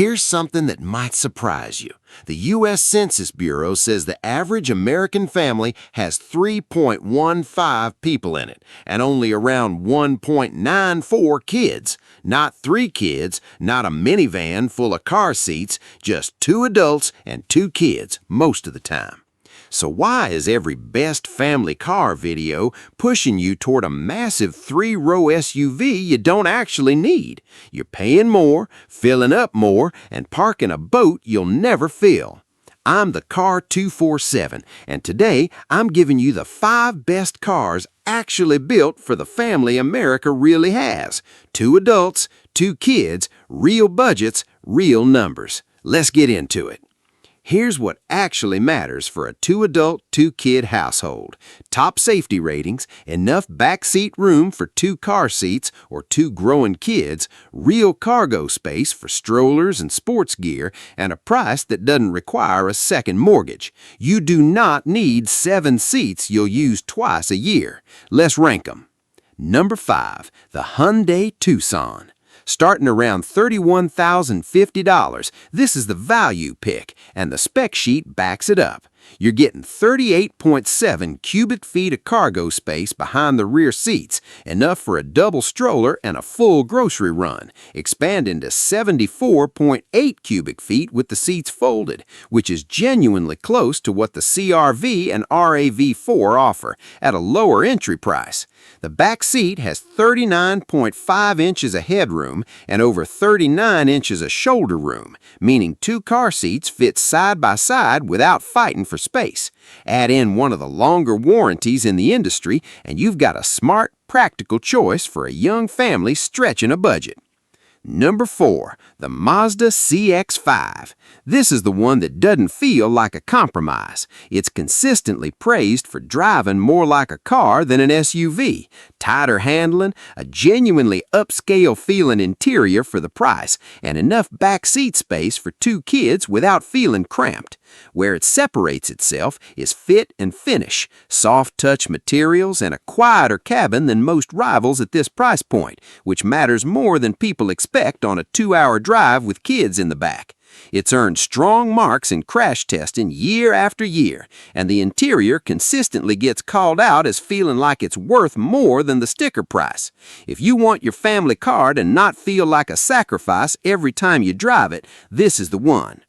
Here's something that might surprise you. The U.S. Census Bureau says the average American family has 3.15 people in it, and only around 1.94 kids. Not 3 kids, not a minivan full of car seats, just 2 adults and 2 kids most of the time. So why is every best family car video pushing you toward a massive 3-row SUV you don't actually need? You're paying more, filling up more, and parking a boat you'll never fill. I'm the Car 247, and today I'm giving you the 5 best cars actually built for the family America really has. 2 adults, 2 kids, real budgets, real numbers. Let's get into it. Here's what actually matters for a 2-adult, 2-kid household. Top safety ratings, enough backseat room for 2 car seats or 2 growing kids, real cargo space for strollers and sports gear, and a price that doesn't require a second mortgage. You do not need 7 seats you'll use twice a year. Let's rank them. Number 5, the Hyundai Tucson. Starting around $31,050, this is the value pick, and the spec sheet backs it up. You're getting 38.7 cubic feet of cargo space behind the rear seats, enough for a double stroller and a full grocery run, expanding to 74.8 cubic feet with the seats folded, which is genuinely close to what the CR-V and RAV4 offer, at a lower entry price. The back seat has 39.5 inches of headroom and over 39 inches of shoulder room, meaning 2 car seats fit side by side without fighting for space. Add in one of the longer warranties in the industry, and you've got a smart, practical choice for a young family stretching a budget. Number 4, the Mazda CX-5. This is the one that doesn't feel like a compromise. It's consistently praised for driving more like a car than an SUV, tighter handling, a genuinely upscale feeling interior for the price, and enough back seat space for 2 kids without feeling cramped. Where it separates itself is fit and finish, soft touch materials, and a quieter cabin than most rivals at this price point, which matters more than people expect on a 2-hour drive with kids in the back. It's earned strong marks in crash testing year after year, and the interior consistently gets called out as feeling like it's worth more than the sticker price. If you want your family car to not feel like a sacrifice every time you drive it, this is the one.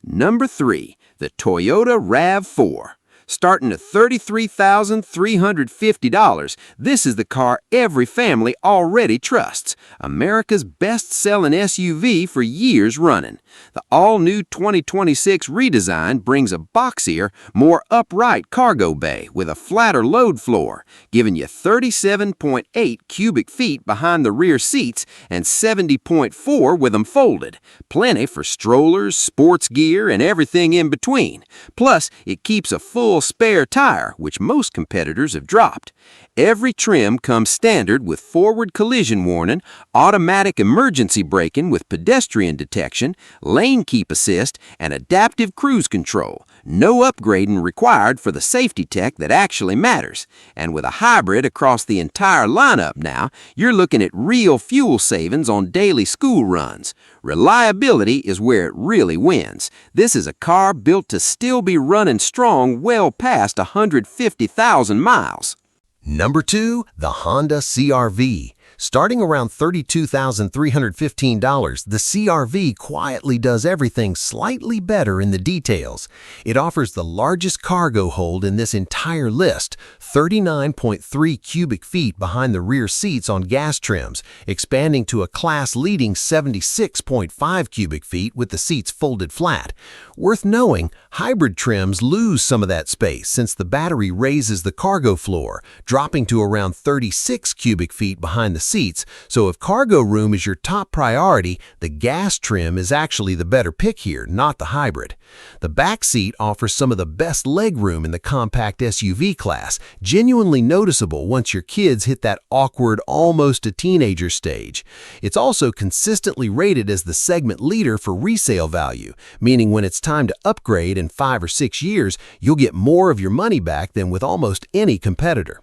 Number 3, the Toyota RAV4. Starting at $33,350, this is the car every family already trusts. America's best-selling SUV for years running. The all-new 2026 redesign brings a boxier, more upright cargo bay with a flatter load floor, giving you 37.8 cubic feet behind the rear seats and 70.4 with them folded. Plenty for strollers, sports gear, and everything in between. Plus, it keeps a full spare tire, which most competitors have dropped. Every trim comes standard with forward collision warning, automatic emergency braking with pedestrian detection, lane keep assist, and adaptive cruise control. No upgrading required for the safety tech that actually matters. And with a hybrid across the entire lineup now, you're looking at real fuel savings on daily school runs. Reliability is where it really wins. This is a car built to still be running strong well past 150,000 miles. Number 2, the Honda CR-V. Starting around $32,315, the CR-V quietly does everything slightly better in the details. It offers the largest cargo hold in this entire list, 39.3 cubic feet behind the rear seats on gas trims, expanding to a class-leading 76.5 cubic feet with the seats folded flat. Worth knowing, hybrid trims lose some of that space since the battery raises the cargo floor, dropping to around 36 cubic feet behind the seats, so if cargo room is your top priority, the gas trim is actually the better pick here, not the hybrid. The back seat offers some of the best leg room in the compact SUV class, genuinely noticeable once your kids hit that awkward, almost a teenager stage. It's also consistently rated as the segment leader for resale value, meaning when it's time to upgrade in 5 or 6 years, you'll get more of your money back than with almost any competitor.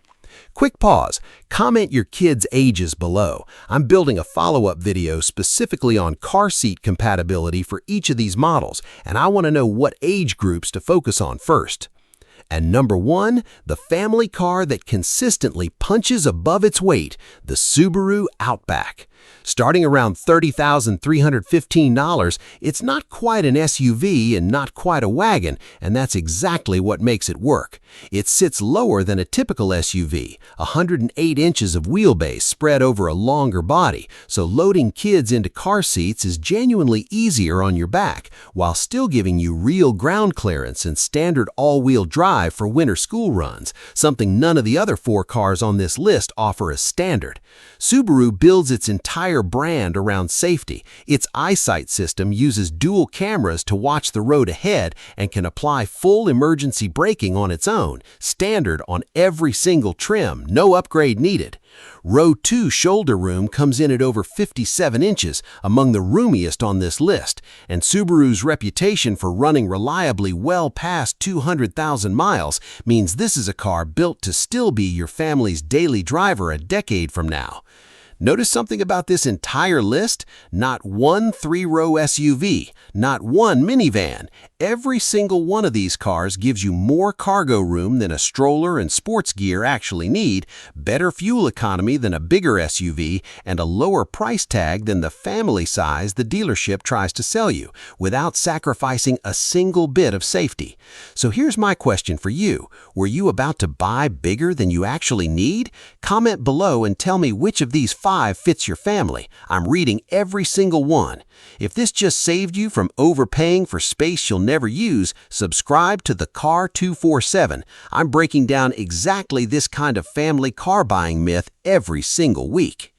Quick pause. Comment your kids' ages below. I'm building a follow-up video specifically on car seat compatibility for each of these models, and I want to know what age groups to focus on first. And number 1, the family car that consistently punches above its weight, the Subaru Outback. Starting around $30,315, it's not quite an SUV and not quite a wagon, and that's exactly what makes it work. It sits lower than a typical SUV, 108 inches of wheelbase spread over a longer body, so loading kids into car seats is genuinely easier on your back, while still giving you real ground clearance and standard all-wheel drive for winter school runs, something none of the other 4 cars on this list offer as standard. Subaru builds its entire brand around safety. Its eyesight system uses dual cameras to watch the road ahead and can apply full emergency braking on its own, standard on every single trim, no upgrade needed. Row 2 shoulder room comes in at over 57 inches, among the roomiest on this list, and Subaru's reputation for running reliably well past 200,000 miles means this is a car built to still be your family's daily driver a decade from now. Notice something about this entire list? Not one 3-row SUV, not one minivan. Every single one of these cars gives you more cargo room than a stroller and sports gear actually need, better fuel economy than a bigger SUV, and a lower price tag than the family size the dealership tries to sell you, without sacrificing a single bit of safety. So here's my question for you. Were you about to buy bigger than you actually need? Comment below and tell me which of these 5 fits your family. I'm reading every single one. If this just saved you from overpaying for space you'll never use, subscribe to the Car 247. I'm breaking down exactly this kind of family car buying myth every single week.